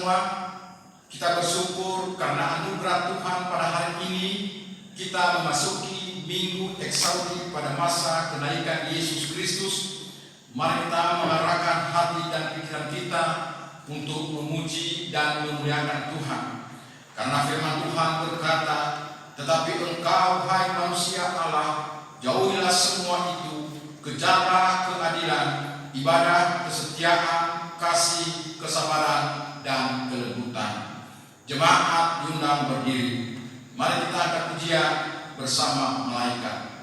semua, kita bersyukur karena anugerah Tuhan pada hari ini kita memasuki Minggu Eksaudi pada masa kenaikan Yesus Kristus. Mari kita mengarahkan hati dan pikiran kita untuk memuji dan memuliakan Tuhan. Karena firman Tuhan berkata, tetapi engkau hai manusia Allah, jauhilah semua itu, kejarlah keadilan, ibadah, kesetiaan, kasih, kesabaran, dan kelembutan. Jemaat diundang berdiri. Mari kita angkat pujian bersama malaikat.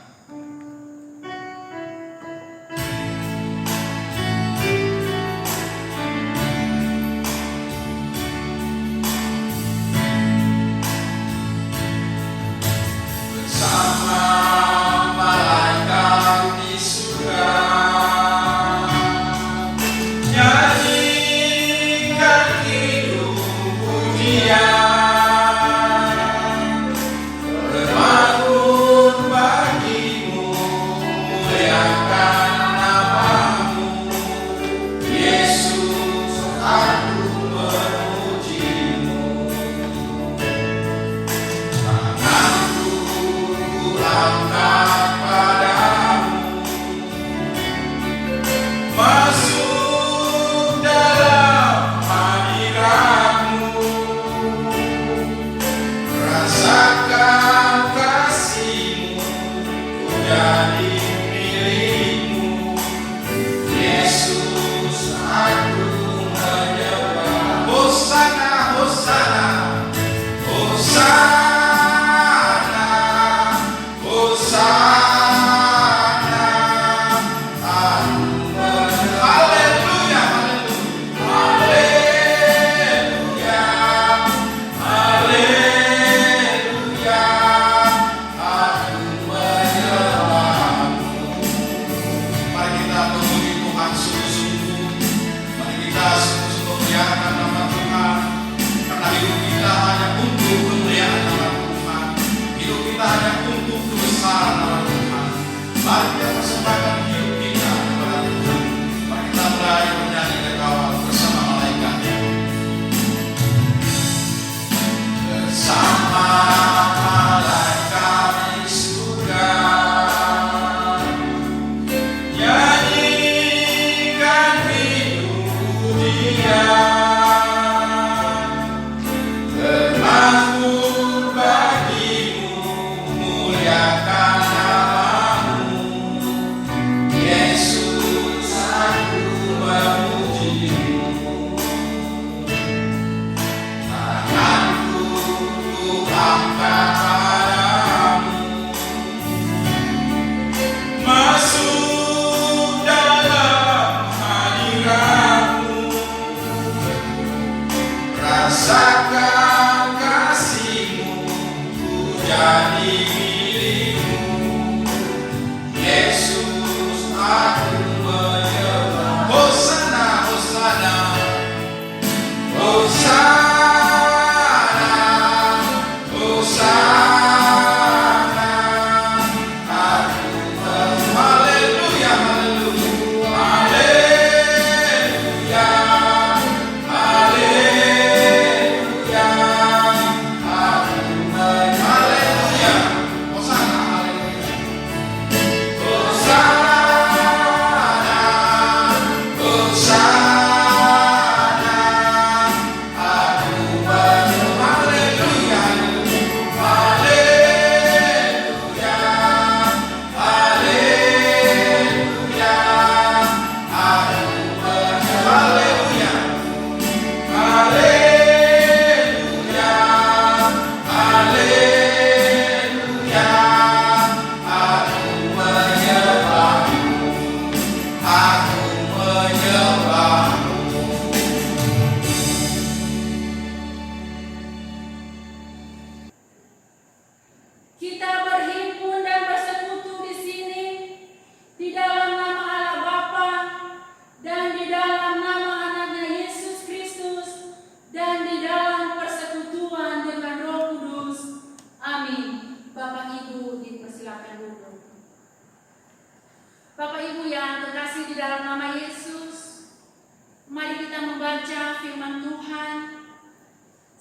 Mari kita membaca firman Tuhan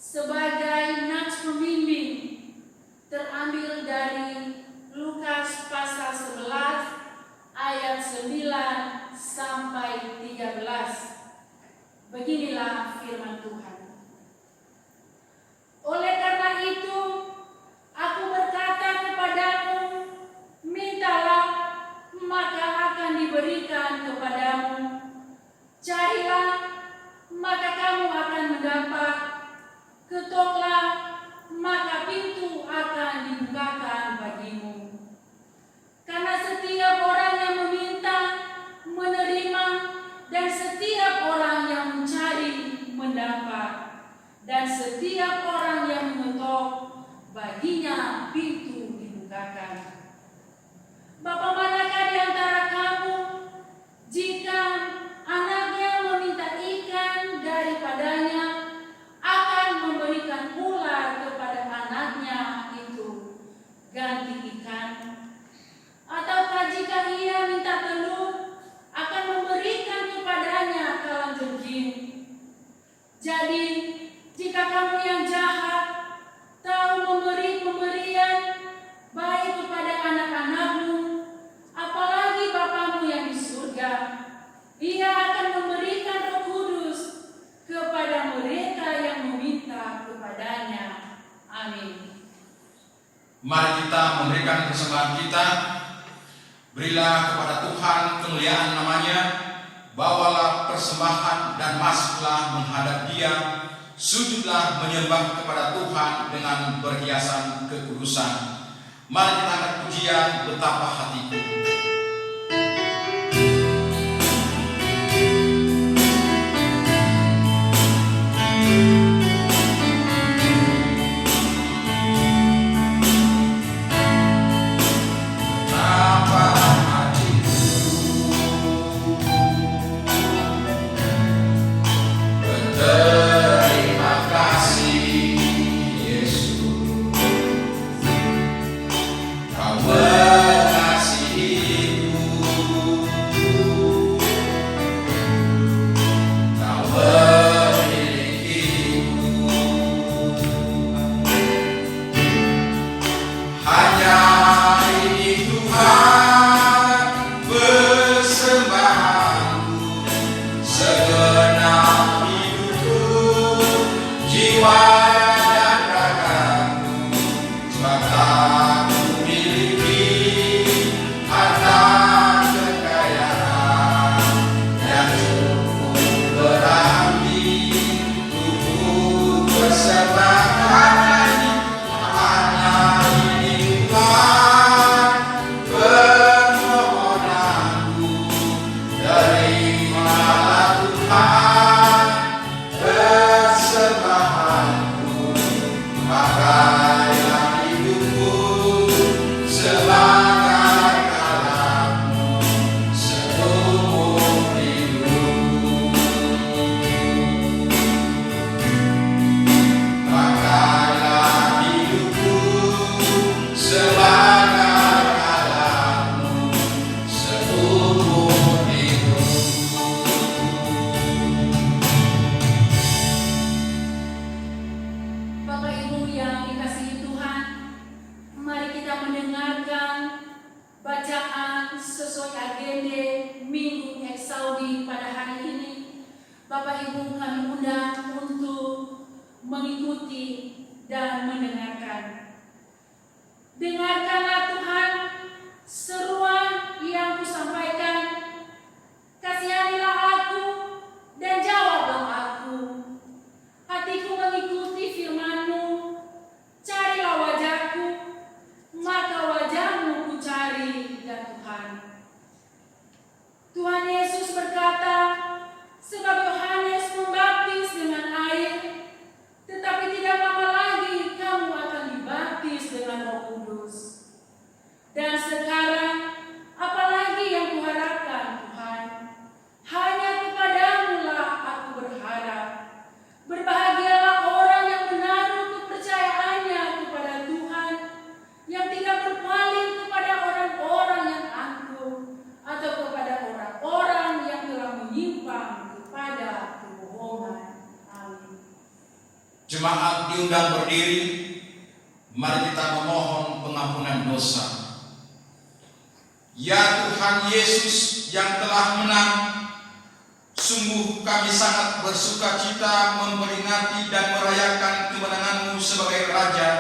sebagai nats pembimbing terambil dari Lukas pasal 11 ayat 9 sampai 13. Beginilah firman Tuhan. Oleh karena itu, aku berkata kepadamu, mintalah, maka akan diberikan kepadamu. Carilah, maka kamu akan mendapat. Ketoklah, maka pintu akan dibukakan bagimu. Karena setiap orang yang meminta, menerima, dan setiap orang yang mencari, mendapat. Dan setiap orang yang mengetok, baginya pintu dibukakan. Bapa manakah di antara kamu, jika anaknya meminta ikan daripadanya, akan memberikan ular kepada anaknya itu ganti ikan? Ataukah jika ia minta telur, akan memberikan kepadanya kalajengking? Jadi, jika kamu yang jahat tahu memberi pemberian baik kepada anak-anakmu, apalagi Bapamu yang di surga, Ia akan memberikan Roh Kudus kepada mereka yang meminta kepadanya. Amin. Mari kita memberikan persembahan kita. Berilah kepada Tuhan kemuliaan namanya. Bawalah persembahan dan masuklah menghadap Dia. Sujudlah menyembah kepada Tuhan dengan berhiasan kekudusan. Mari kita angkat pujian betapa hatiku. Dengarkanlah Tuhan seruan yang kusampaikan. Kasihanilah aku dan jawablah aku. Hatiku mengikuti firman-Mu. Carilah wajah-Ku, maka wajah-Mu ku cari, ya Tuhan. Tuhan Yesus berkata, sebab Yohanes membaptis dengan air, tetapi tidak lama lagi kamu akan dibaptis dengan Roh Kudus. Jemaat diundang berdiri. Mari kita memohon pengampunan dosa. Ya Tuhan Yesus yang telah menang, sungguh kami sangat bersuka cita memperingati dan merayakan kemenangan-Mu sebagai Raja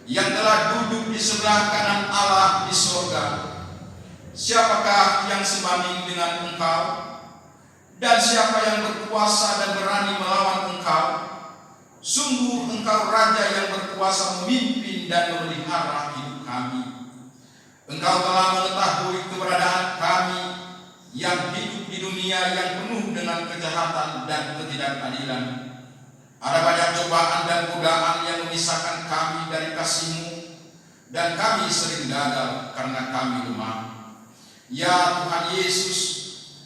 yang telah duduk di sebelah kanan Allah di surga. Siapakah yang sebanding dengan Engkau? Dan siapa yang berkuasa dan berani melawan Engkau? Sungguh Engkau Raja yang berkuasa memimpin dan memelihara hidup kami. Engkau telah mengetahui keberadaan kami yang hidup di dunia yang penuh dengan kejahatan dan ketidakadilan. Ada banyak cobaan dan godaan yang memisahkan kami dari kasih-Mu, dan kami sering gagal karena kami lemah. Ya Tuhan Yesus,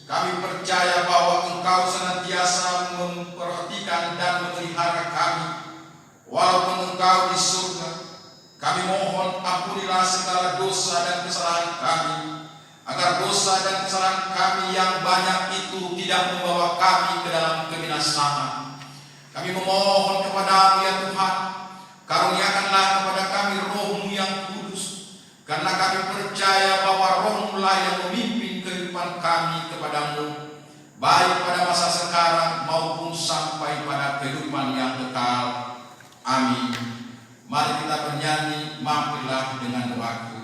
kami percaya bahwa Engkau senantiasa memperhatikan dan memelihara kami. Walaupun Engkau di surga, kami mohon ampunilah segala dosa dan kesalahan kami, agar dosa dan kesalahan kami yang banyak itu tidak membawa kami ke dalam kebinasaan. Kami memohon kepada-Mu ya Tuhan, karuniakanlah kepada kami Roh-Mu yang kudus, karena kami percaya bahwa Roh-Mu lah yang memimpin kehidupan kami kepada-Mu, baik pada masa sekarang maupun sampai pada kehidupan yang kekal. Amin. Mari kita bernyanyi, mampirlah dengan doaku.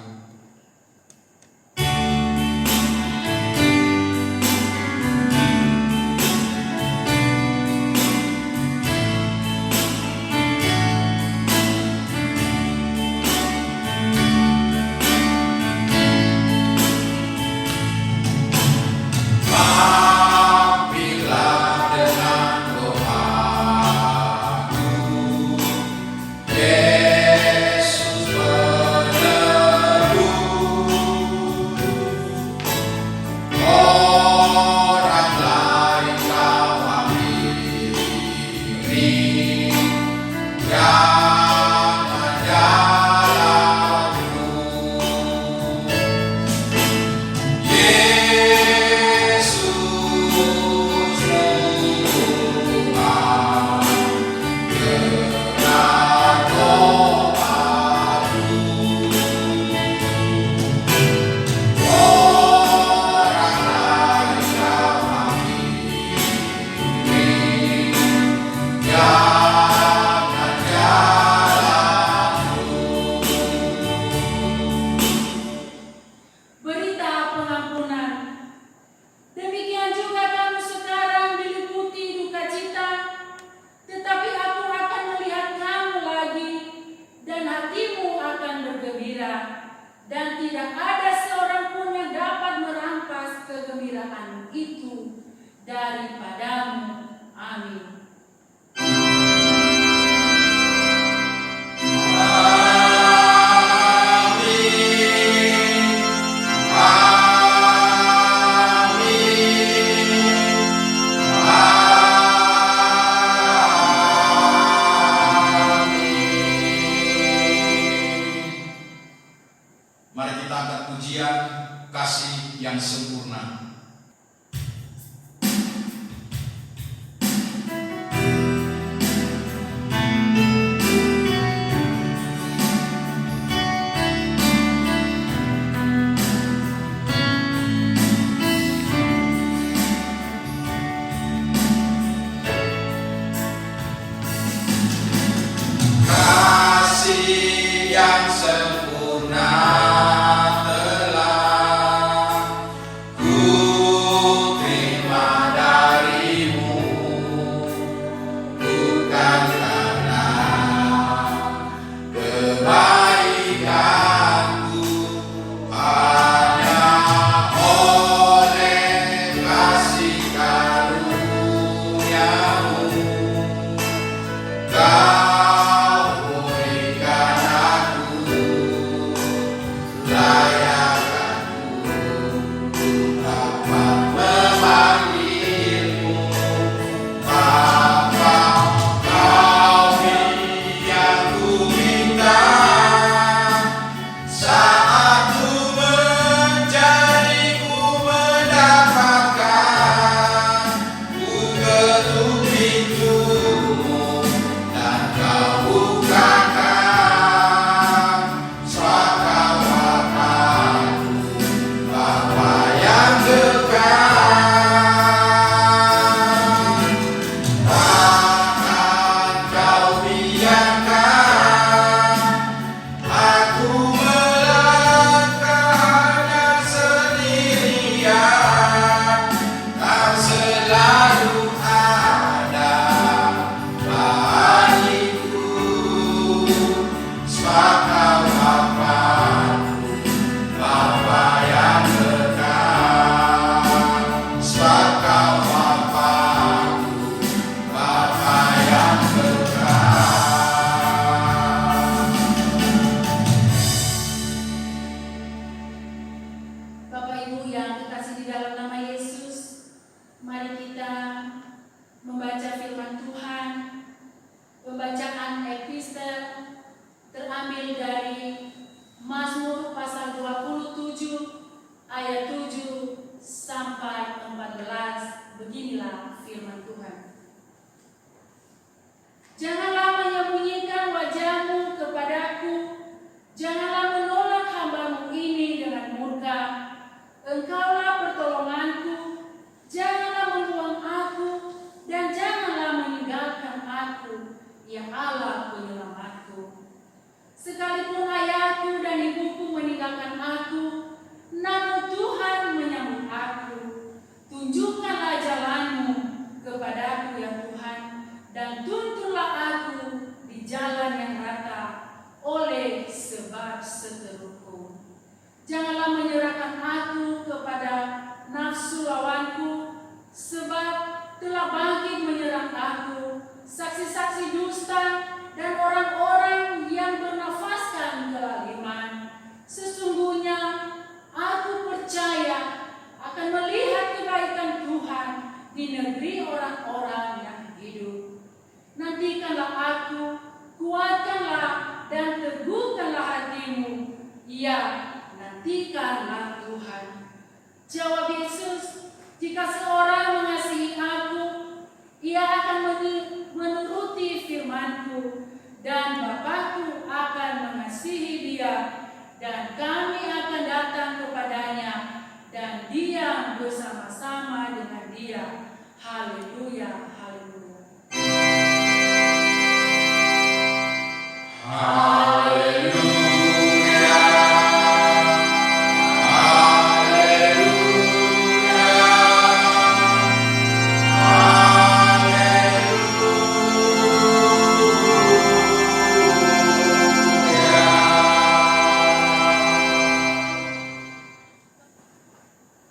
Dan tidak ada seorang pun yang dapat merampas kegembiraan itu daripada-Mu. Amin. Mari kita angkat pujian kasih yang sempurna. Kasih yang sempurna telah Bapak Ibu yang kekasih di dalam nama Yesus, mari kita membaca firman Tuhan. Pembacaan epistel terambil dari Mazmur pasal 27 ayat 7 sampai 14. Beginilah firman Tuhan. Janganlah menyembunyikan wajahmu kepadaku, janganlah menolak hamba-Mu ini dengan murka. Engkaulah pertolonganku, janganlah membuang aku, dan janganlah meninggalkan aku, ya Allah penyelamatku. Sekalipun ayahku dan ibuku meninggalkan aku, namun Tuhan menyambut aku. Tunjukkanlah jalan-Mu kepadaku ya Tuhan, dan tuntunlah aku di jalan yang rata oleh sebab seteruku. Janganlah menyerahkan aku kepada nafsu lawanku, sebab telah bangkit menyerang aku saksi-saksi dusta dan orang-orang yang bernafaskan kelaliman. Sesungguhnya aku percaya akan melihat kebaikan Tuhan di negeri orang-orang yang hidup. Nantikanlah aku, kuatkanlah dan teguhkanlah hatimu. Ya, nantikanlah Tuhan. Jawab Yesus, jika seorang mengasihi aku, ia akan menuruti firman-Ku, dan Bapa-Ku akan mengasihi dia, dan kami akan datang kepadanya dan diam bersama-sama dengan dia. Haleluya, haleluya.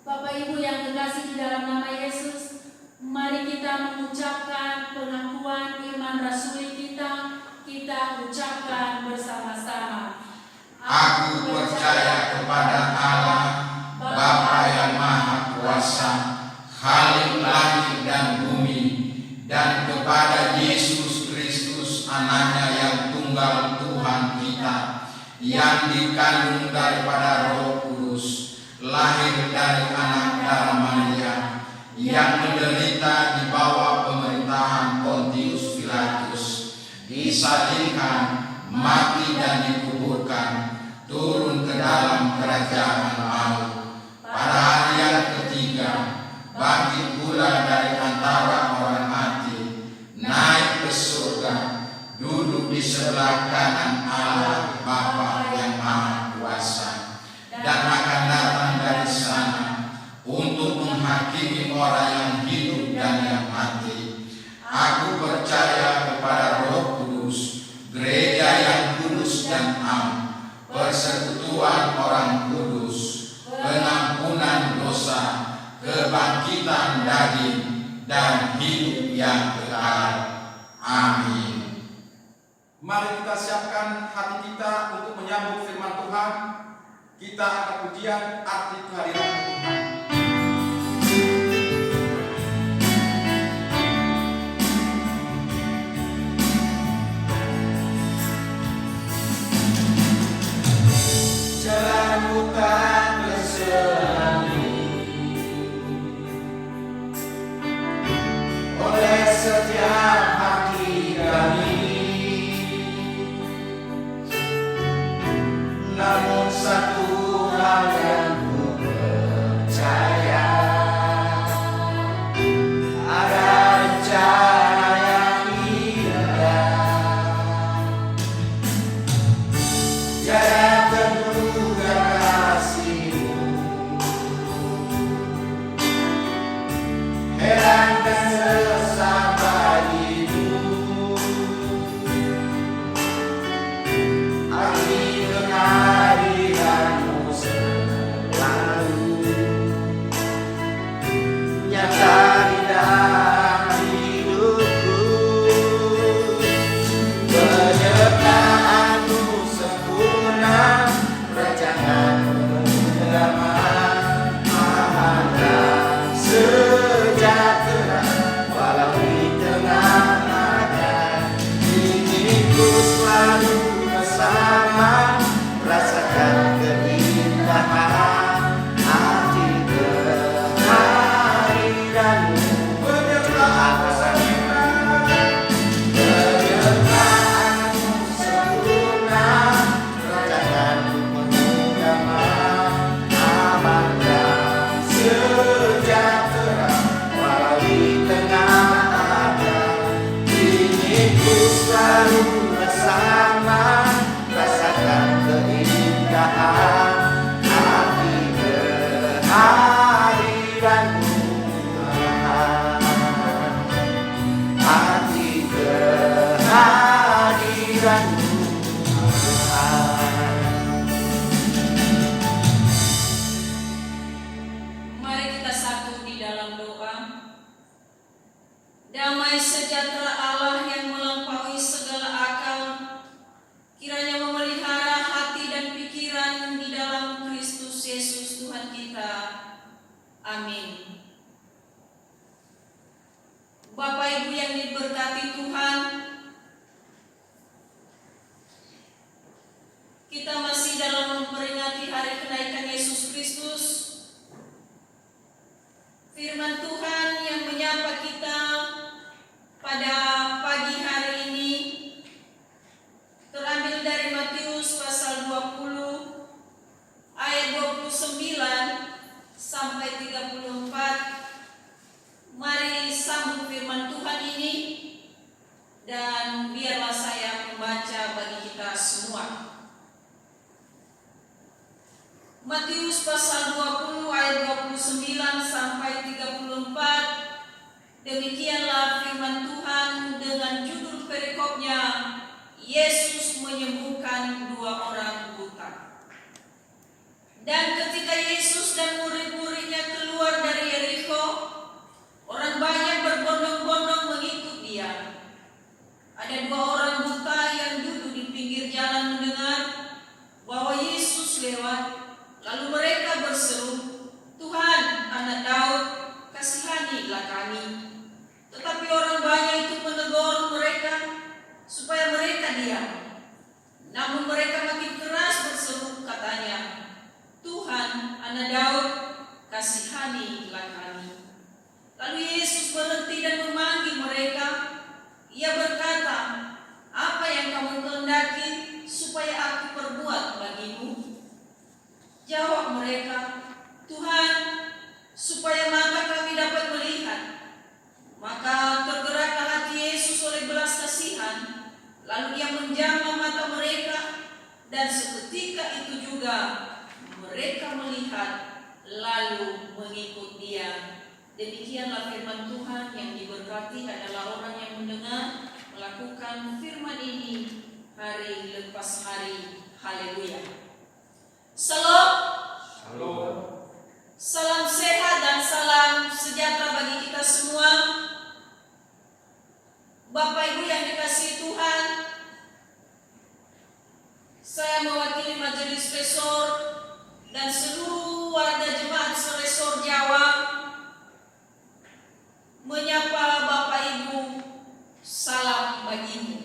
Bapak Ibu yang terkasih di dalam nama Yesus, mari kita mengucapkan pengakuan iman rasuli kita. Kita ucapkan bersama-sama. Aku percaya kepada Allah, Bapa yang Maha Kuasa, Khalik langit dan bumi, dan kepada Yesus Kristus, Anaknya yang tunggal Tuhan kita, yang dikandung daripada Roh Kudus, lahir dari anak darah Maria, yang menderita di bawah pemerintahan Pontius Pilatus, disalibkan, mati dan dikuburkan, turun ke dalam kerajaan maut. Pada hari yang ketiga, bangkit pula dari antara orang mati, naik ke surga, duduk di sebelah kanan Allah Bapa yang Maha Kuasa, dan akan datang dari sana untuk menghakimi orang yang hidup dan yang mati. Aku percaya kepada Roh Kudus, gereja yang kudus dan am, persekutuan orang kudus, pengampunan dosa, kebangkitan daging, dan hidup yang kekal. Amin. Mari kita siapkan hati kita untuk menyambut firman Tuhan. Kita akan ujian arti kehadiran Tuhan. Jalan bukan berselalu oleh setiap hati kami, namun satu hal yang Hidup selalu bersama, rasakan keindahan hati kehadiran-Mu Tuhan. Hati kehadiran-Mu Tuhan. Mari kita satu di dalam doa. Damai sejahtera Allah yang melampaui segala akal, kiranya memelihara hati dan pikiran di dalam Kristus Yesus Tuhan kita. Amin. Bapak Ibu yang diberkati Tuhan, kita masih dalam memperingati hari kenaikan Yesus Kristus. Firman Tuhan yang menyapa kita pada pagi hari ini terambil dari Matius pasal 20 ayat 29 sampai 34. Mari sambung firman Tuhan ini dan biarlah saya membaca bagi kita semua. Matius pasal 20 ayat 29 sampai 34. Demikianlah firman Tuhan dengan judul perikopnya, Yesus menyembuhkan 2 orang buta. Dan ketika Yesus dan murid-muridnya keluar dari Yerikho, orang banyak berbondong-bondong mengikut Dia. Ada 2 orang buta yang duduk di pinggir jalan mendengar bahwa Yesus lewat. Lalu mereka berseru, "Tuhan, Anak Daud, kasihanilah kami." Tetapi orang banyak itu menegur mereka supaya mereka diam. Namun mereka makin keras berseru, katanya, "Tuhan, Anak Daud, kasihanilah kami." Lalu Yesus berhenti dan memanggil mereka. Ia berkata, "Apa yang kamu kehendaki supaya aku perbuat bagimu?" Jawab mereka, "Tuhan, supaya mata kami dapat melihat." Maka tergeraklah hati Yesus oleh belas kasihan, lalu Ia menjamah mata mereka, dan seketika itu juga mereka melihat lalu mengikut Dia. Demikianlah firman Tuhan. Yang diberkati adalah orang yang mendengar, melakukan firman ini hari lepas hari. Haleluya. Salam. Salam sehat dan salam sejahtera bagi kita semua. Bapak Ibu yang dikasihi Tuhan, saya mewakili Majelis Resor dan seluruh warga jemaat Resor Jawa menyapa Bapak Ibu, salam bagimu.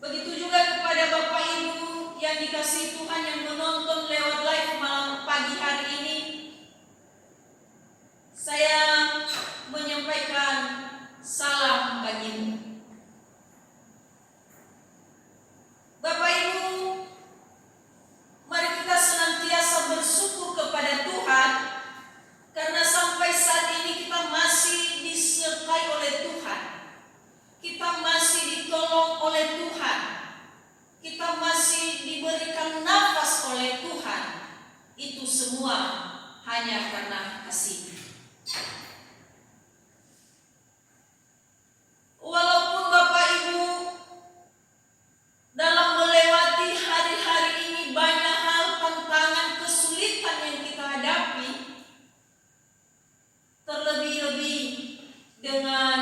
Begitu juga kepada Bapak Ibu yang dikasihi Tuhan yang menonton lewat live malam pagi hari ini, saya menyampaikan salam bagimu. Bapak Ibu, mari kita senantiasa bersyukur kepada Tuhan karena sampai saat ini kita masih disertai oleh Tuhan. Kita masih ditolong oleh Tuhan. Kita masih diberikan nafas oleh Tuhan. Itu semua hanya karena kasih. Walaupun Bapak Ibu dalam melewati hari-hari ini banyak hal tantangan kesulitan yang kita hadapi, terlebih-lebih dengan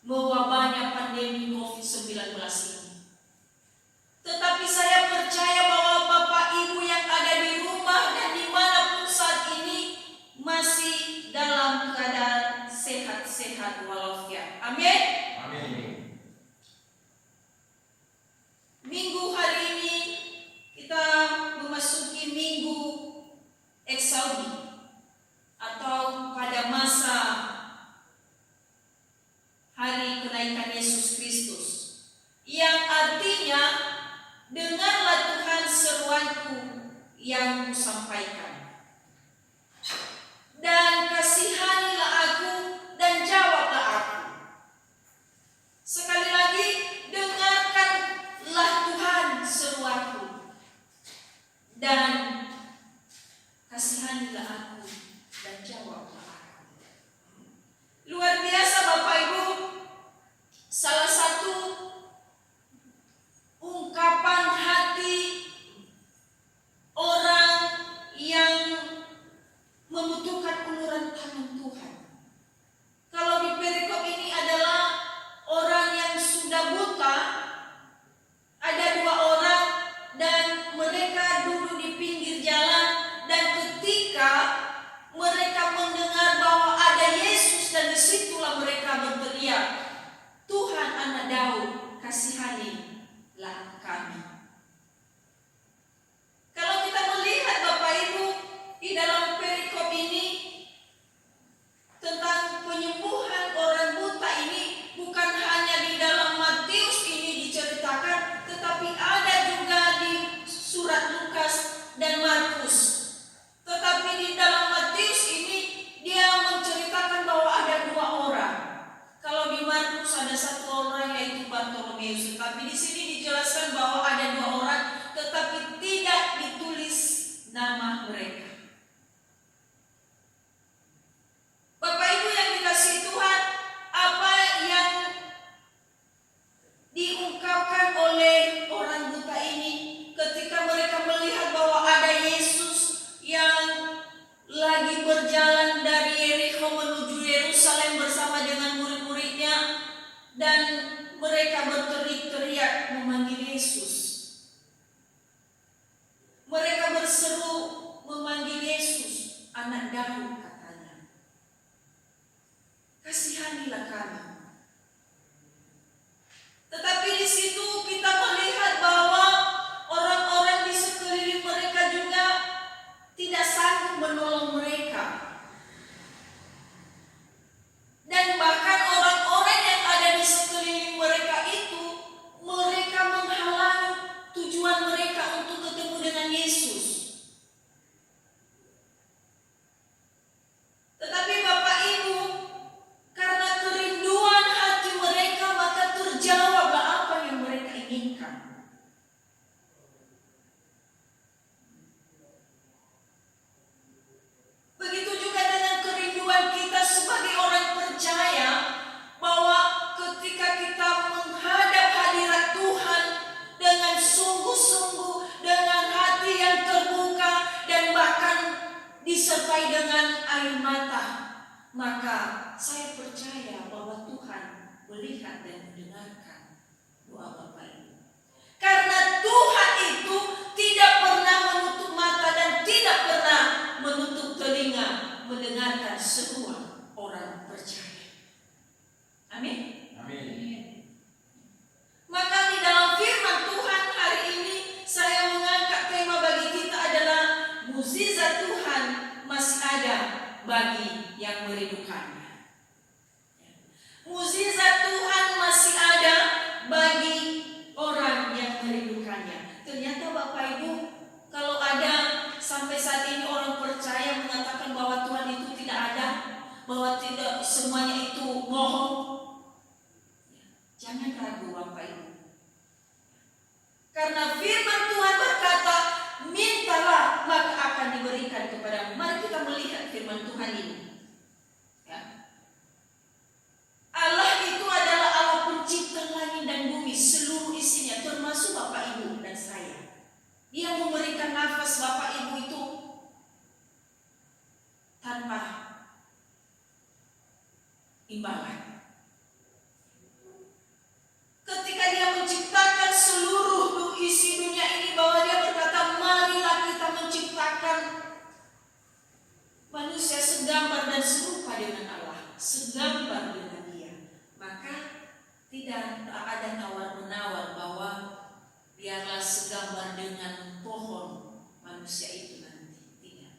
mewabahnya pandemi COVID-19 ini. Tetapi saya percaya bahwa Bapak Ibu yang ada di rumah dan dimanapun saat ini masih dalam keadaan sehat-sehat walafiat. Amin. Amin. Minggu hari ini kita memasuki Minggu Eksaudi atau pada masa hari kenaikan Yesus Kristus, yang artinya dengarlah Tuhan seruanku yang kusampaikan, dan kasihanilah aku dan jawablah aku. Daud, kasihanilah kami. Kalau kita melihat Bapak Ibu di dalam perikop ini tentang penyembuhan orang buta ini, bukan hanya di dalam Matius ini diceritakan, tetapi ada juga di surat Lukas dan Markus. Tetapi di dalam Matius ini dia menceritakan bahwa ada 2 orang. Kalau di Markus ada 1 orang yaitu Bartolomeus, tetapi di sini dijelaskan bahwa ada 2 orang, tetapi tidak ditulis nama mereka. Bapak Ibu yang dikasihi Tuhan, apa yang diungkapkan oleh orang buta ini ketika mereka melihat bahwa ada Yesus yang lagi berjalan dari Yerikho menuju Yerusalem bersama dengan murid-muridnya, dan mereka berteriak-teriak memanggil Yesus. Mereka berseru memanggil Yesus, anak Daud, katanya. Kasihanilah kami. Tetapi di situ kita melihat bahwa orang-orang di sekeliling mereka juga tidak sanggup menolong mereka. Dan bahkan orang-orang yang ada di sekeliling mereka itu, mereka menghalangi tujuan mereka untuk ketemu dengan Yesus. Tetapi Bapak Ibu, karena kerinduan hati mereka, maka terjawablah apa yang mereka inginkan. Begitu juga dengan kerinduan kita sebagai orang percaya, bahwa ketika kita menghadap hadirat Tuhan dengan sungguh-sungguh, dengan hati yang terbuka, dan bahkan disertai dengan air mata, maka saya percaya bahwa Tuhan melihat dan mendengarkan doa Bapak Ibu. Karena Tuhan itu tidak pernah menutup mata dan tidak pernah menutup telinga mendengarkan seruan orang percaya. Amin. Amin. Maka di dalam firman Tuhan hari ini saya mengangkat tema bagi kita adalah mukjizat Tuhan masih ada bagi yang merindukannya. Mukjizat Tuhan masih ada bagi orang yang merindukannya. Ternyata Bapak Ibu, kalau ada sampai saat ini orang percaya mengatakan bahwa Tuhan itu tidak ada, bahwa tidak semuanya itu bohong, jangan ragu Bapak Ibu. Karena firman Tuhan berkata, mintalah maka akan diberikan kepadamu. Mari kita melihat firman Tuhan ini. Ya. Allah itu adalah Allah pencipta langit dan bumi, seluruh isinya, termasuk Bapak Ibu dan saya. Dia memberikan nafas Bapak Ibu itu tanpa imbalan. Ketika dia menciptakan seluruh isi dunia ini, bahwa dia berkata, marilah kita menciptakan manusia segambar dan serupa dengan Allah, segambar dengan Dia. Maka tidak ada tawar-menawar bahwa biarlah segambar dengan pohon manusia itu nanti. Tidak.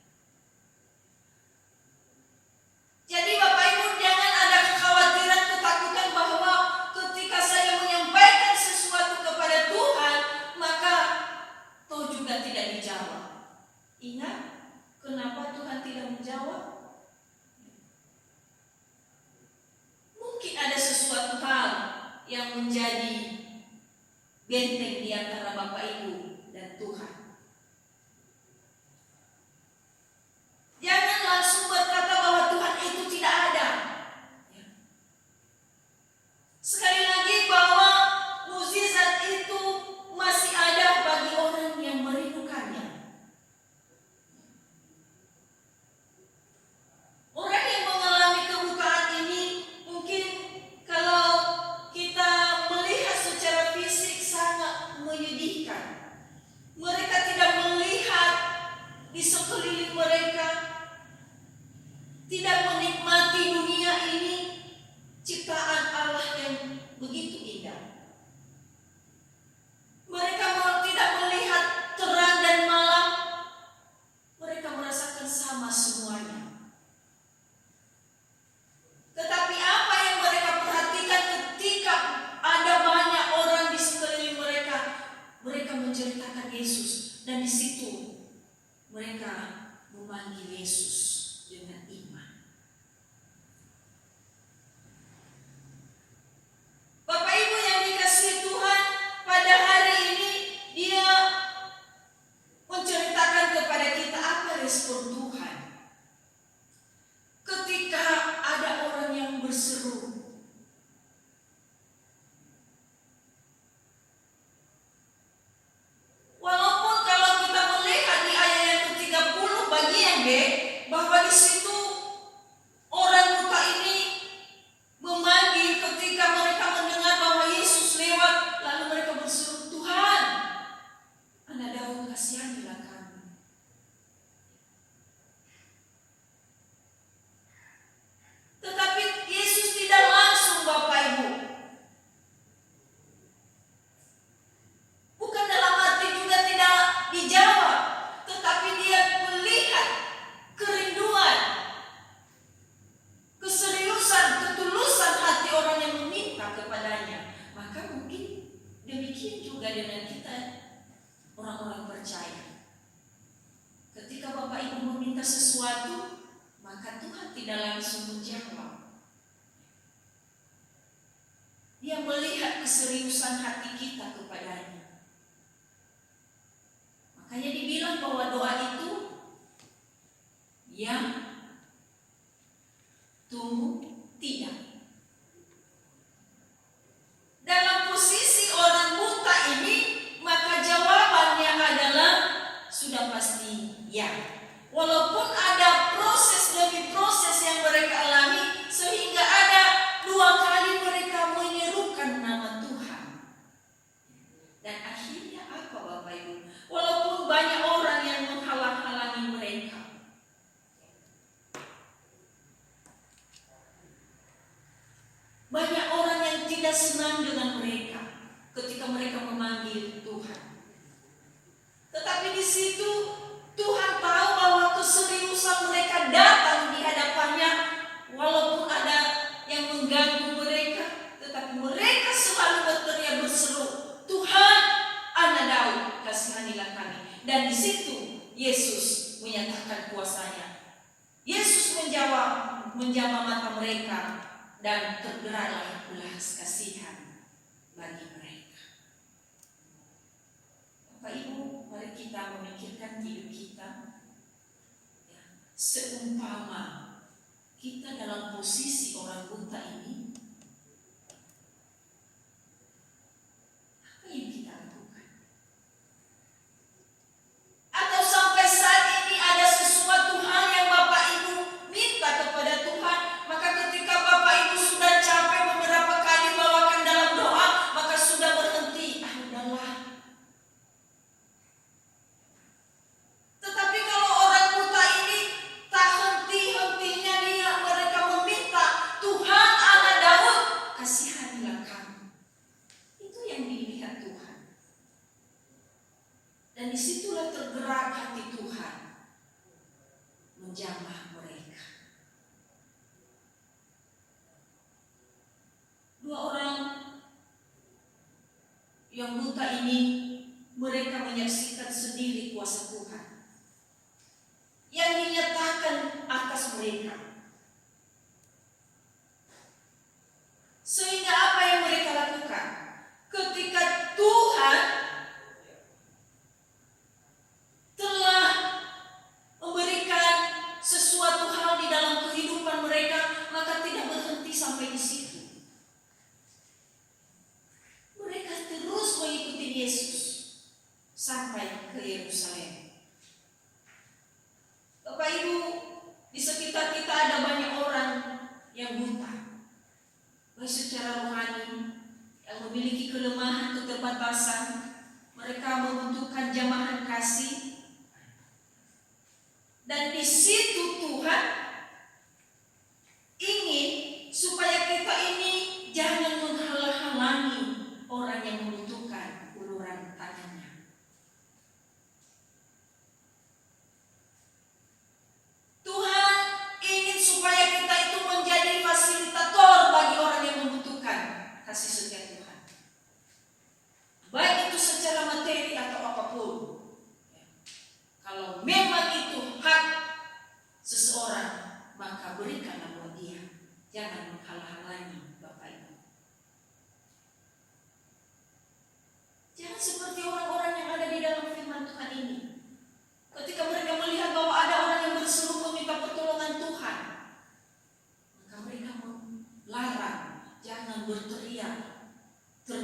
Jadi Bapak Ibu, jangan ada kekhawatiran, ketakutan bahwa ketika saya menyampaikan sesuatu kepada Tuhan, maka toh juga tidak dijawab. Ingat, kenapa Tuhan tidak menjawab? Mungkin ada sesuatu hal yang menjadi benteng di antara Bapak Ibu dan Tuhan. Jangan langsung berkata bahwa Tuhan itu tidak ada. Sekali lagi, bahwa mukjizat itu masih ada bagi orang yang merindukannya. Orang yang mengalami kebutaan ini, mungkin kalau kita melihat secara fisik sangat menyedihkan. Mereka memanggil Yesus dengan iman. Bapak Ibu yang dikasihi Tuhan, pada hari ini dia menceritakan kepada kita apa respon Tuhan ketika ada orang yang berseru. Walaupun kalau kita melihat di ayat yang ke-30 bagian B, bahwa di situ orang buta ini memanggil ketika mereka mendengar bahwa Yesus lewat, lalu mereka berseru, Tuhan, Anak Daud, kasihanilah kami. Tetapi Yesus tidak langsung, Bapak Ibu. Bukan dalam arti juga tidak dijawab, tetapi dia melihat kerinduan, keseriusan, ketulusan hati orang yang meminta kepadanya. Maka mungkin demikian juga dengan kita, orang-orang percaya. Ketika Bapak Ibu meminta sesuatu, maka Tuhan tidak langsung menjawab. Dia melihat keseriusan hati kita kepadanya. Makanya dibilang bahwa doa itu yang tunggu tidak. Dalam posisi orang buta ini, maka jawabannya adalah sudah pasti ya. Walaupun ada proses demi proses yang mereka alami, sehingga ada 2 kali mereka menyerukan nama Tuhan. Dan akhirnya apa, Bapak Ibu? Walaupun banyak orang yang menghalang-halangi mereka, banyak orang yang tidak senang dengan mereka ketika mereka memanggil Tuhan. Tetapi di situ Tuhan tahu bahwa keseriusan mereka datang di hadapannya, walaupun ada yang mengganggu mereka, tetapi mereka selalu berteriak berseru, Tuhan, Anak Daud, kasihanilah kami. Dan di situ Yesus menyatakan kuasanya. Yesus menjamah mata mereka dan tergeraklah belas kasihan bagi mereka. Bapak Ibu, mari kita memikirkan hidup kita. Seumpama kita dalam posisi orang buta ini, apa yang kita lakukan? Atau sampai saat ini ada sesuatu hal yang Bapak Ibu minta kepada Tuhan, maka ketika Bapak Ibu sudah capek beberapa kali bawakan dalam doa, maka sudah berhenti, udahlah. Tetapi kalau orang buta ini tak henti-hentinya mereka meminta, Tuhan, Anak Daud, kasihanilah kami. Itu yang dilihat Tuhan. Dan disitulah tergerak hati Tuhan menjamah mereka. 2 orang yang buta ini, mereka menyaksikan sendiri kuasa Tuhan yang dinyatakan atas mereka. Sehingga apa yang mereka lakukan? Ketika Tuhan telah memberikan sesuatu hal di dalam kehidupan mereka, maka tidak berhenti sampai di situ. Mereka terus mengikuti Yesus sampai ke Yerusalem. Bapak Ibu, di sekitar kita ada banyak orang yang buta, baik secara rohani, yang memiliki kelemahan, keterbatasan. Mereka membutuhkan jamahan kasih. Dan di situ Tuhan ingin supaya kita ini jangan menghalang-halangi orang yang membutuhkan uluran tangannya. Tuhan ingin supaya kita itu menjadi fasilitator bagi orang yang membutuhkan kasih setia Tuhan. Baik itu secara materi atau apapun. Kalau memang itu hak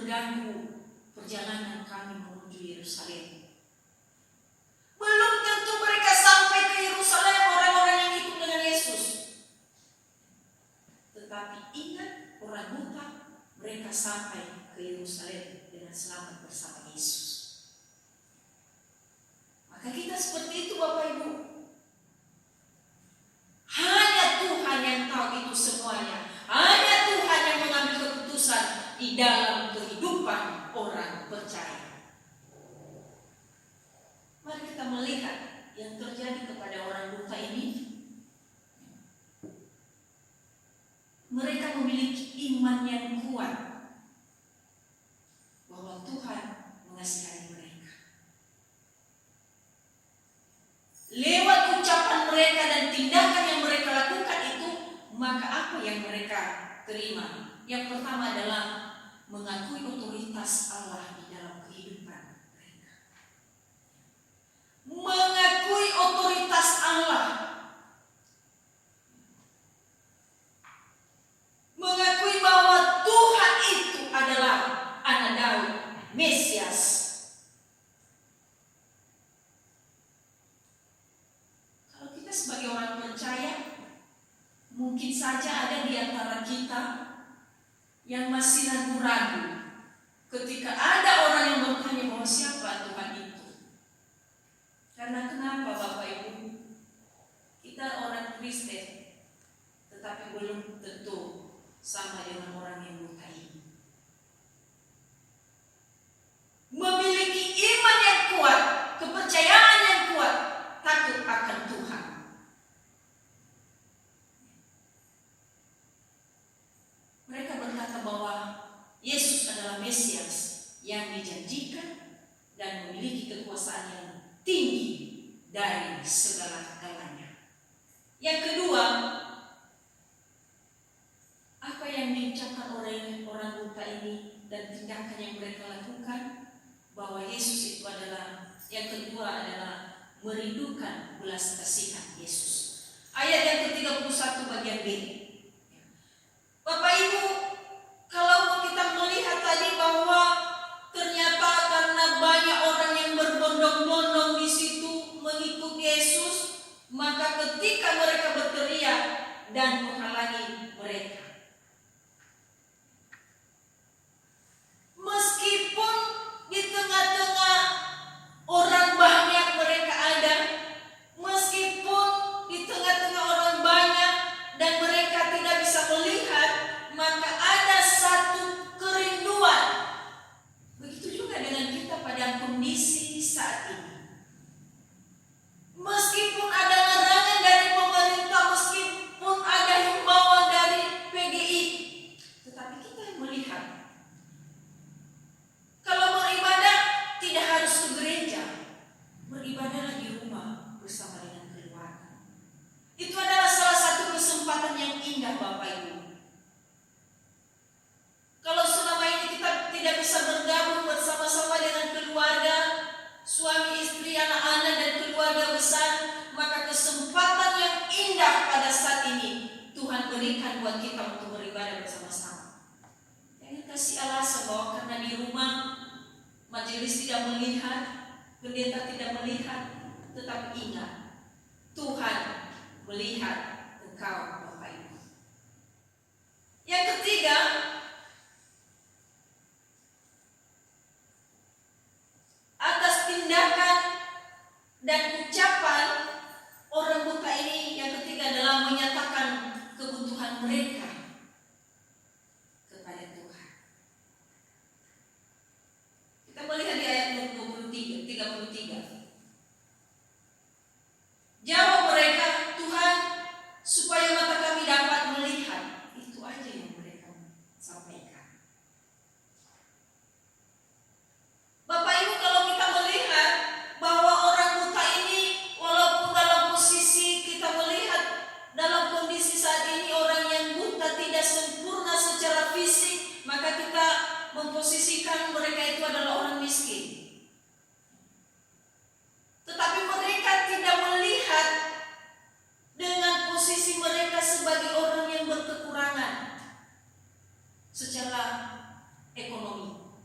terganggu perjalanan kami menuju Yerusalem. Belum tentu mereka sampai ke Yerusalem, orang-orang yang ikut dengan Yesus. Tetapi ingat, orang buta, mereka sampai ke Yerusalem dengan selamat bersama Yesus. Maka kita seperti itu Bapak Ibu. Hanya Tuhan yang tahu itu semuanya. Hanya Tuhan yang mengambil keputusan di dalam kehidupan orang percaya. Mari kita melihat yang terjadi kepada orang buta ini. Mereka memiliki iman yang kuat bahwa Tuhan mengasihani mereka. Lewat ucapan mereka dan tindakan yang mereka lakukan itu, maka apa yang mereka terima? Yang pertama adalah mengakui otoritas Allah di dalam kehidupan mereka. Mengakui otoritas Allah. Mengakui bahwa Tuhan itu adalah Anak Daud, Mesias. Kalau kita sebagai orang percaya, mungkin saja ada di antara kita yang masih ragu-ragu ketika ada orang yang bertanya bahwa siapa Tuhan itu. Karena kenapa Bapak Ibu? Kita orang Kristen, tetapi belum tentu sama dengan orang yang buta ini. Memiliki iman yang kuat, kepercayaan yang kuat, takut akan Tuhan. Mereka berkata bahwa Yesus adalah Mesias yang dijanjikan dan memiliki kekuasaan yang tinggi dari segala-galanya. Yang kedua, apa yang diucapkan oleh orang buta ini dan tindakan yang mereka lakukan, bahwa Yesus itu adalah, yang kedua adalah merindukan belas kasihan Yesus. Ayat yang ke-31 bagian B. Bapak Ibu, kalau kita melihat tadi bahwa ternyata karena banyak orang yang berbondong-bondong di situ mengikut Yesus, maka ketika mereka berteriak dan menghalangi mereka, meskipun di tengah-tengah orang banyak mereka ada, meskipun di tengah-tengah orang banyak dan mereka tidak bisa melihat, maka ada satu kerinduan. Begitu juga dengan kita pada kondisi saat ini. Meskipun ada larangan dari pemerintah, meskipun ada himbauan dari PGI, tetapi kita yang melihat, kalau beribadah tidak harus ke gereja, beribadahlah di rumah bersama dengan keluarga. Itu adalah salah satu kesempatan yang indah Bapak Ibu. Kalau selama ini kita tidak bisa bergabung bersama-sama dengan keluarga, suami, istri, anak-anak dan keluarga besar, maka kesempatan yang indah pada saat ini Tuhan berikan buat kita untuk beribadah bersama-sama. Jangan kasih alasan bahwa karena di rumah majelis tidak melihat, pendeta tidak melihat, tetapi ingat, Tuhan melihat engkau Bapak Ibu. Yang ketiga, atas tindakan dan ucapan orang buta ini, yang ketiga adalah menyatakan kebutuhan mereka kepada Tuhan. Kita melihat di ayat 33. Jawab mereka, Tuhan, supaya mata kami dapat melihat. Itu aja yang mereka sampaikan. Bapak Ibu, kalau kita melihat bahwa orang buta ini, walaupun dalam posisi kita melihat dalam kondisi saat ini orang yang buta tidak sempurna secara fisik, maka kita memposisikan mereka itu adalah orang miskin. Tetapi mereka tidak melihat dengan posisi mereka sebagai orang yang berkekurangan secara ekonomi.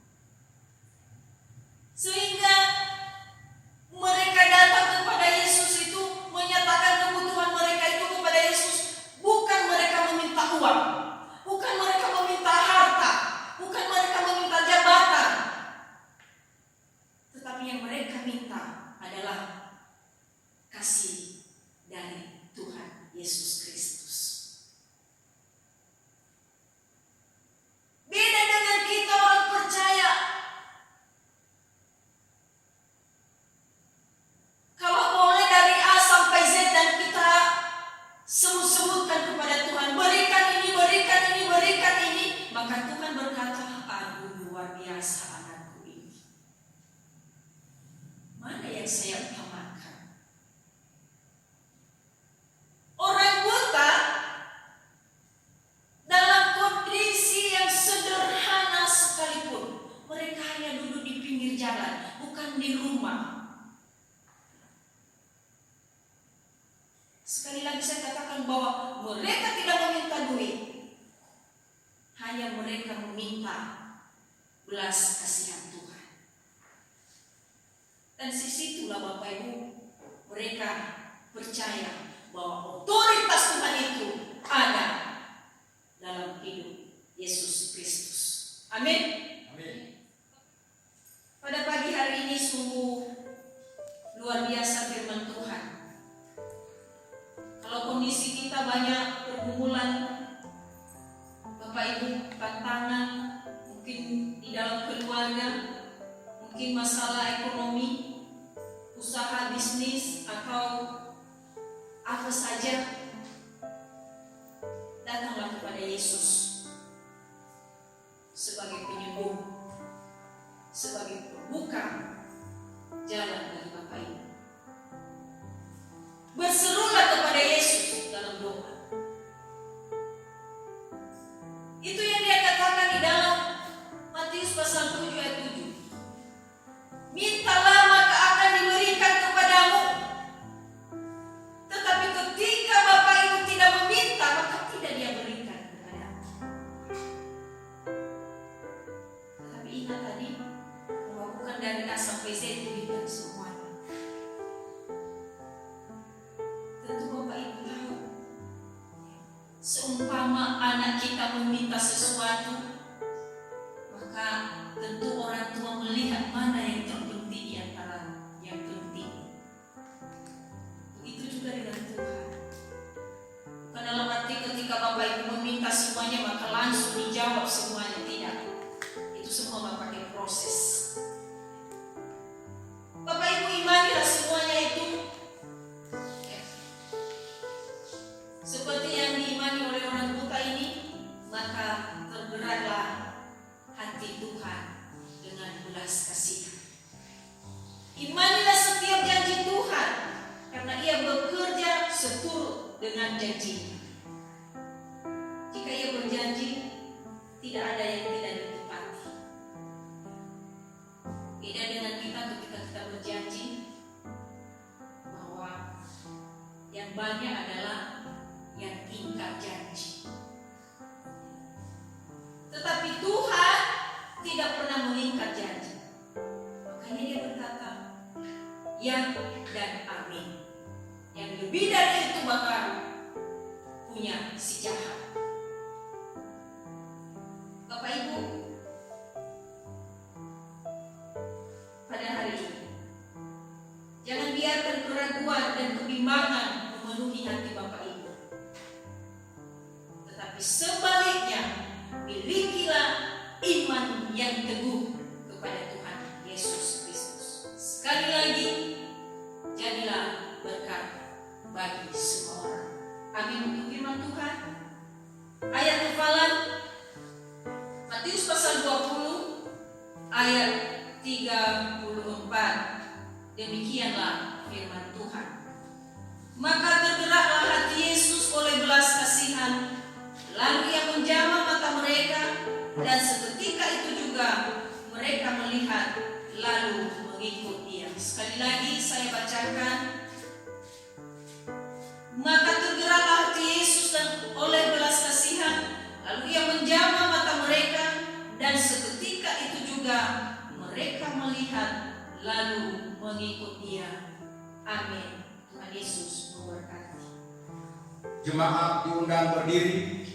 yang saya utamakan. Orang buta dalam kondisi yang sederhana sekalipun, mereka hanya duduk di pinggir jalan, bukan di rumah. Sekali lagi saya katakan bahwa mereka tidak meminta duit, hanya mereka meminta belas kasihan Tuhan. Dan disitulah Bapak Ibu, mereka percaya bahwa otoritas Tuhan itu ada dalam hidup Yesus Kristus. Amin. Amin. Pada pagi hari ini sungguh luar biasa firman Tuhan. Kalau kondisi kita banyak pergumulan, Bapak Ibu, tantangan, mungkin di dalam keluarga, mungkin masalah ekonomi, usaha bisnis, atau apa saja, datanglah kepada Yesus sebagai penyembuh, sebagai pembuka jalan bagi Bapak Ibu. Berserulah kepada Yesus dalam doa. Itu yang dia katakan di dalam Matius pasal 7 ayat 7. Mintalah maka akan diberikan kepadamu. Tetapi ketika Bapak Ibu tidak meminta, maka tidak dia berikan kepadamu. Tetapi ingat tadi bahwa bukan dari A sampai Z diberikan semuanya. Tentu Bapak Ibu tahu, seumpama anak kita meminta sesuatu, maka tentu orang tua melihat mana yang terpenting di antara yang penting. Begitu juga dengan Tuhan. Bukan dalam arti ketika Bapak Ibu meminta semuanya maka langsung dijawab semuanya, tidak. Itu semua pakai proses. Bapak Ibu imanilah semuanya itu seperti yang diimani oleh orang buta ini, maka tergeraklah hati Tuhan dengan belas kasihan. Imanilah setiap janji Tuhan, karena Ia bekerja seturut dengan janjinya. Jika Ia berjanji, tidak ada yang tidak ditepati. Beda dengan kita ketika kita berjanji bahwa yang banyak adalah yang ingkar janji. Tetapi Tuhan tidak pernah mengingkar janji. Makanya dia berkata, ya dan amin. Yang lebih dari itu bakal punya si jahat. Bapak Ibu, pada hari ini jangan biarkan keraguan dan kebimbangan memenuhi hati Bapak Ibu. Tetapi sebaliknya, milikilah iman yang teguh kepada Tuhan Yesus Kristus. Sekali lagi, jadilah berkat bagi semua orang. Amin untuk firman Tuhan. Ayat hafalan Matius pasal 20 ayat 34. Demikianlah firman Tuhan. Maka tergeraklah hati Yesus oleh belas kasihan, lalu Ia menjamah mata mereka, dan seketika itu juga mereka melihat lalu mengikut Dia. Sekali lagi saya bacakan. Maka tergeraklah hati Yesus dan oleh belas kasihan, lalu Ia menjamah mata mereka, dan seketika itu juga mereka melihat lalu mengikut Dia. Amin. Tuhan Yesus memberkati. Jemaat diundang berdiri.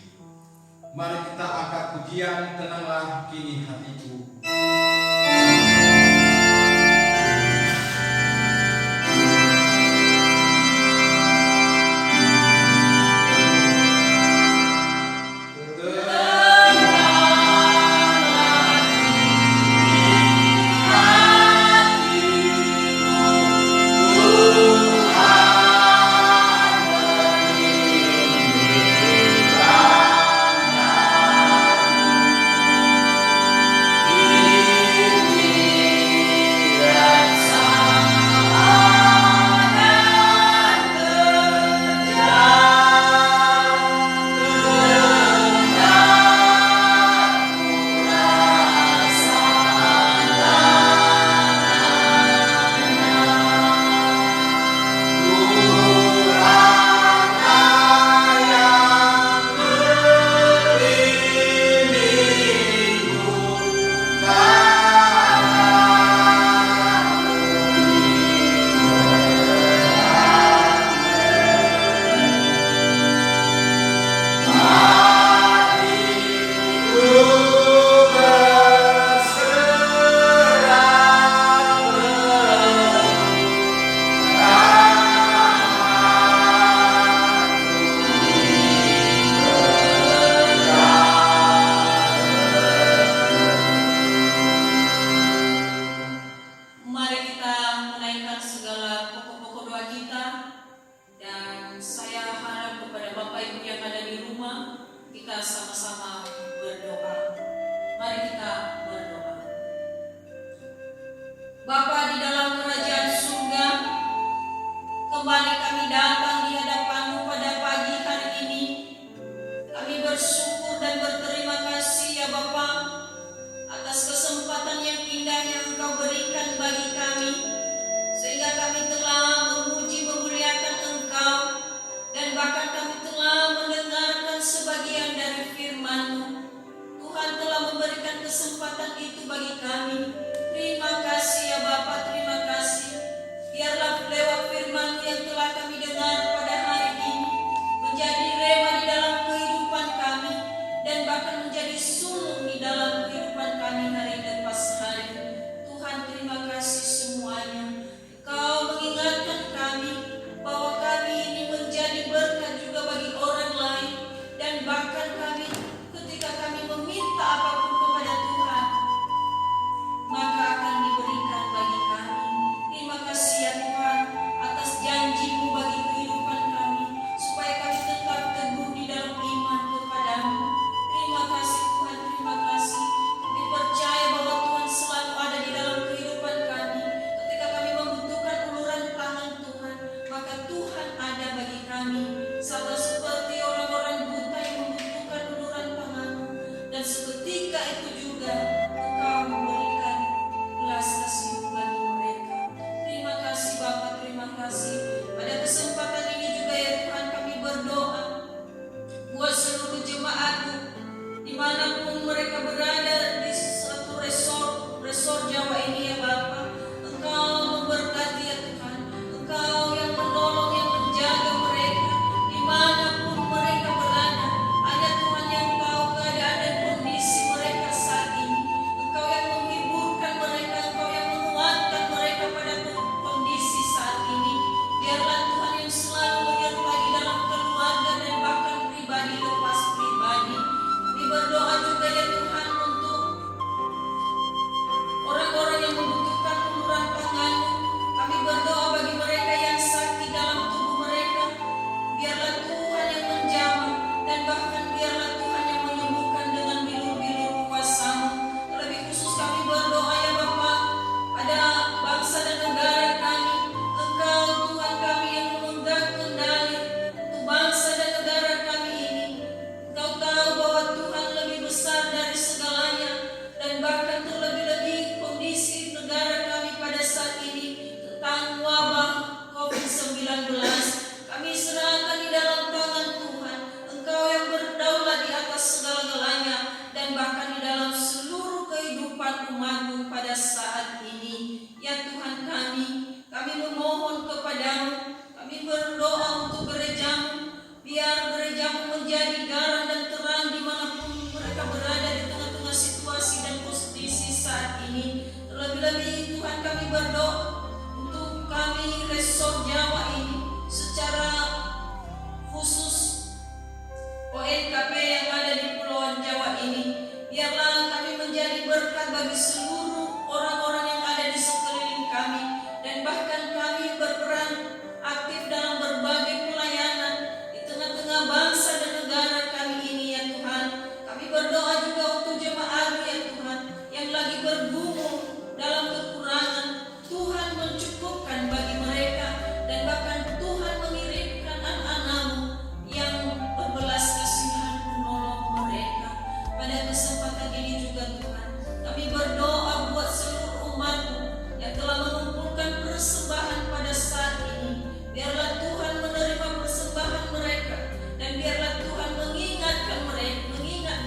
Mari kita angkat pujian, tenanglah kini hatiku. Tuhan ketika kami telah memuji memuliakan Engkau, dan bahkan kami telah mendengarkan sebagian dari firman-Mu. Tuhan telah memberikan kesempatan itu bagi kami. Terima kasih ya Bapa, terima kasih. Biarlah lewat firman-Mu yang telah kami dengar pada hari ini menjadi rema di dalam kehidupan kami, dan bahkan menjadi sulung di dalam kehidupan kami hari lepas hari. Tuhan, terima kasih semuanya. Engkau mengingatkan kami bahwa kami ini menjadi berkat juga bagi orang lain, dan bahkan kami ketika kami meminta apapun kepada Tuhan, maka akan diberikan bagi kami. Terima kasih ya Tuhan atas janji-Mu bagi kehidupan kami, supaya kami tetap teguh di dalam iman kepadamu. Terima kasih Tuhan, terima kasih. Kami percaya bahwa Tuhan selalu ada di dalam kehidupan kami. Ketika kami membutuhkan uluran tangan Tuhan, maka Tuhan ada bagi kami. Sama seperti orang-orang buta yang membutuhkan uluran tangan-Mu, dan seketika itu juga Engkau memberikan belas kasih-Mu bagi mereka. Terima kasih Bapa, terima kasih. Pada kesempatan ini juga ya Tuhan, kami berdoa buat seluruh jemaat-Mu dimanapun mereka berada di suatu resort Jawa ini ya Bapa. Engkau memberkati ya Tuhan, Engkau yang menolong, yang menjaga mereka dimanapun mereka berada. Hanya Tuhan yang tahu keadaan dan kondisi mereka saat ini. Engkau yang menghiburkan mereka, Engkau yang menguatkan mereka pada kondisi saat ini. Biarlah Tuhan yang selalu menyertai dalam keluarga dan bahkan pribadi lepas pribadi. Kami berdoa juga ya Tuhan untuk orang-orang yang membutuhkan uluran tangan-Mu. Kami berdoa bagi mereka yang sakit dalam tubuh mereka. Biarlah Tuhan yang menjamah, dan bahkan biarlah Tuhan yang menyembuhkan dengan bilur-bilur kuasa-Mu. Terlebih khusus kami berdoa ya Bapa pada bangsa dan negara kami. Engkau Tuhan kami yang memegang kendali untuk bangsa dan negara kami ini. Engkau tahu bahwa Tuhan lebih besar dari segalanya, dan bahkan terlebih-lebih kondisi negara kami pada saat ini tentang wabah COVID-19. Kami serahkan di dalam tangan Tuhan. Engkau yang berdaulat di atas segala-galanya, dan bahkan di dalam seluruh kehidupan umat-Mu pada saat ini. Ya Tuhan kami memohon kepadamu, kami berdoa untuk gereja-Mu. Biar gereja-Mu menjadi garam dan terang dimanapun mereka berada di tengah-tengah situasi dan kondisi saat ini. Terlebih-lebih Tuhan kami berdoa untuk kami resort Jawa ini, secara khusus ONKP yang ada di Pulau Jawa ini. Biarlah kami menjadi berkat bagi seluruh orang-orang yang ada di sekeliling kami, dan bahkan kami berperan aktif dalam berbagai pelayanan di tengah-tengah bangsa dan negara kami ini ya Tuhan. Kami berdoa juga untuk jemaat-Mu ya Tuhan yang lagi bergumul dalam kekurangan. Tuhan mencukupkan bagi mereka, dan bahkan Tuhan mengirimkan anak-anak-Mu yang berbelas kasihan menolong mereka. Pada kesempatan ini juga Tuhan, kami berdoa buat seluruh umat-Mu yang telah mengumpulkan persembahan pada saat ini. Biarlah Tuhan menerima persembahan mereka, dan biarlah Tuhan mengingat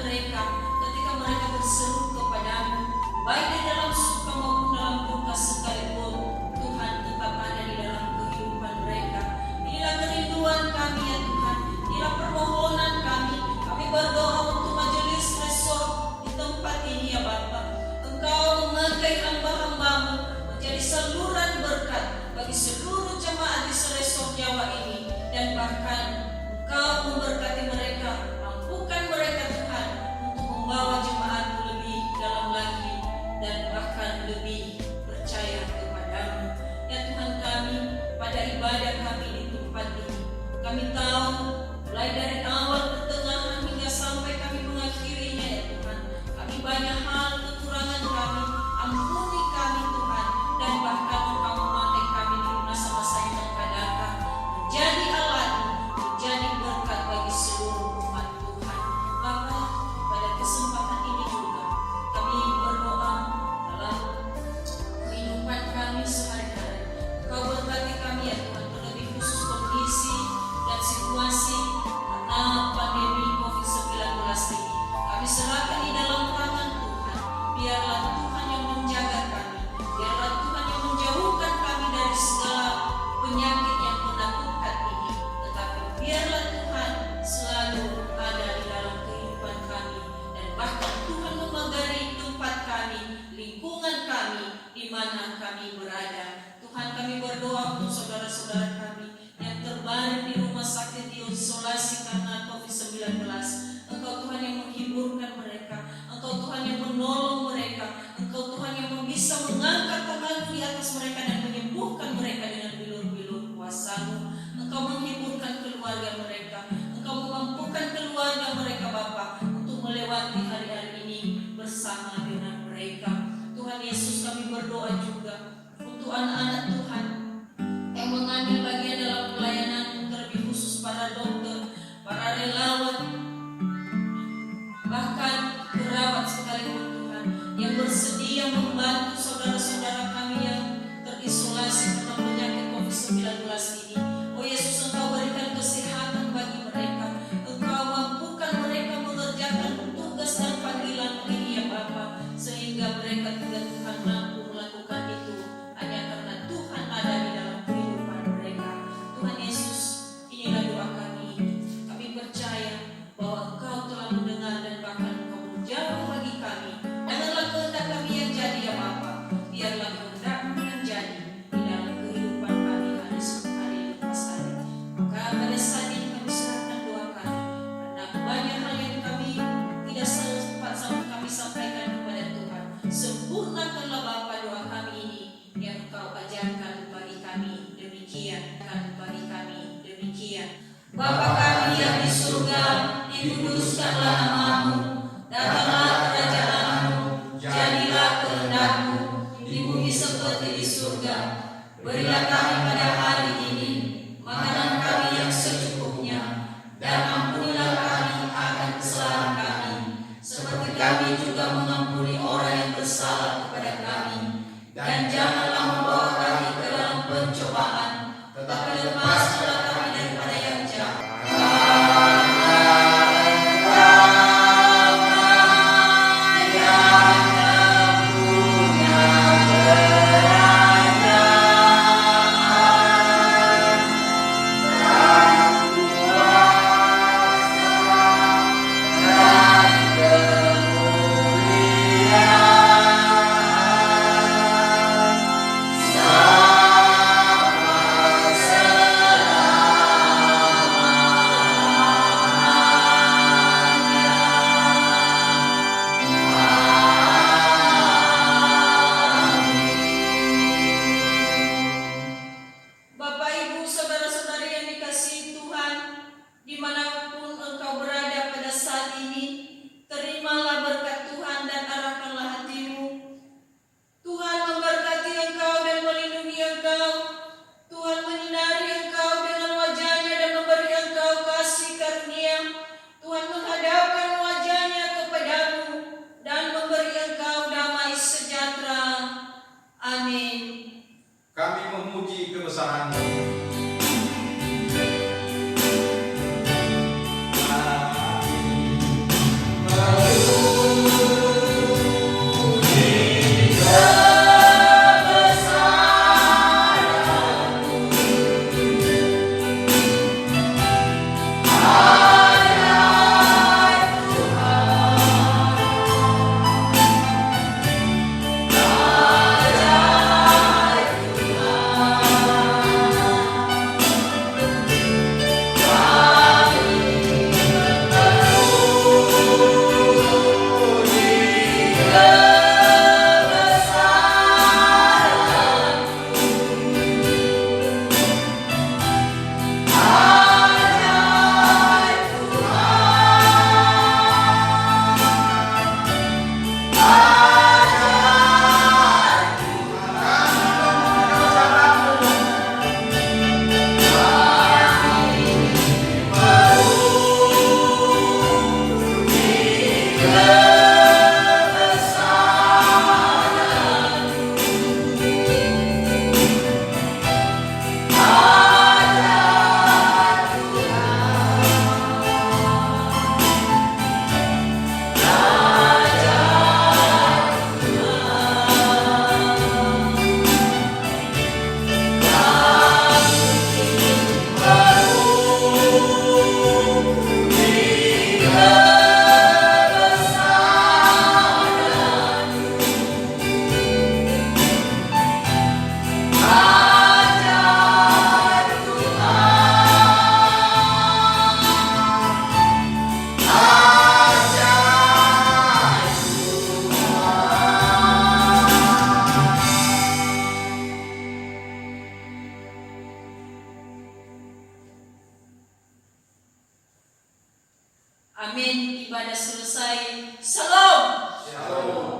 mereka ketika mereka berseru kepadamu, baik di dalam suka maupun dalam duka sekalipun. Tuhan tetap ada di dalam kehidupan mereka. Inilah kerinduan kami ya Tuhan, inilah permohonan kami. Kami berdoa untuk majelis resort di tempat ini ya Bapa. Engkau memakai hamba-hamba-Mu menjadi saluran berkat bagi seluruh jemaat di resort Jawa ini, dan bahkan Engkau memberkati mereka, mampukan mereka Tuhan untuk membawa jemaat-Mu lebih dalam lagi, dan bahkan lebih percaya kepadamu. Ya Tuhan kami, pada ibadah kami di tempat ini, kami tahu mulai dari awal, pertengahan, hingga sampai kami mengakhirinya ya Tuhan, kami banyak hal kekurangan kami. Ampuni kami Tuhan, dan bahkan Engkau memakai kami di masa-masa yang akan datang menjadi alat-Mu, menjadi berkat bagi seluruh umat Tuhan. Maka pada kesempatan ini juga kami berdoa dalam kehidupan kami sehari-hari. Engkau di mana kami berada. Tuhan, kami berdoa untuk saudara-saudara kami yang terbaring di rumah sakit isolasi karena COVID-19. Engkau Tuhan yang menghiburkan mereka, Engkau Tuhan yang menolong mereka, Engkau Tuhan yang bisa mengangkat tangan di atas mereka dan menyembuhkan mereka dengan bilur-bilur kuasa-Mu. Engkau menghiburkan keluarga mereka, Engkau memampukan keluarga mereka Bapa untuk melewati hari-hari ini bersama dengan mereka. Tuhan Yesus, kami berdoa juga untuk anak-anak Tuhan yang mengambil bagian dalam pelayanan, terlebih khusus para dokter, para relawan, bahkan perawat sekalipun Tuhan, yang bersedia membantu saudara-saudara kami yang terisolasi karena penyakit COVID-19 ini. Oh Yesus, Engkau berikan kesehatan bagi mereka, Engkau mampukan mereka mengerjakan tugas dan panggilan ini ya Bapa, sehingga mereka juga Tuhan mampu melakukan itu hanya karena Tuhan ada di dalam kehidupan mereka. Tuhan Yesus, inilah doa kami. Kami percaya bahwa Engkau telah mendengar dan bahkan Engkau menjawab bagi kami. Janganlah kehendak kami yang jadi ya Bapa, biarlah kehendak-Mu yang jadi di dalam kehidupan kami hari lepas hari. Maka pada saat ini kami serahkan doa kami, karena banyak hal yang kami tidak sempat kami sampaikan kepada Tuhan. Sempurnakanlah Bapa doa kami ini yang Engkau ajarkan bagi kami demikian, bagi kami demikian. Bapa kami yang di surga, dikuduskanlah nama-Mu, datanglah kerajaan-Mu, jadilah kehendak-Mu di bumi seperti di surga. Berilah kami pada hari ini makanan kami yang secukupnya, dan ampunilah kami akan kesalahan kami, seperti kami juga mengampuni orang yang bersalah kepada kami. Dan janganlah membawa kami ke dalam pencobaan, tetapi lepaskanlah kami daripada yang jahat. Bapak Ibu, saudara-saudari yang dikasihi Tuhan, dimanapun engkau berada pada saat ini, terimalah berkat Tuhan dan arahkanlah hatimu. Tuhan memberkati engkau dan melindungi engkau. Tuhan menyinari engkau dengan wajah-Nya dan memberi engkau kasih karunia. Tuhan menghadapkan wajah-Nya kepadamu dan memberi engkau damai sejahtera. Amin. Kami memuji kebesaran-Mu. Amin. Ibadah selesai. Shalom. Shalom.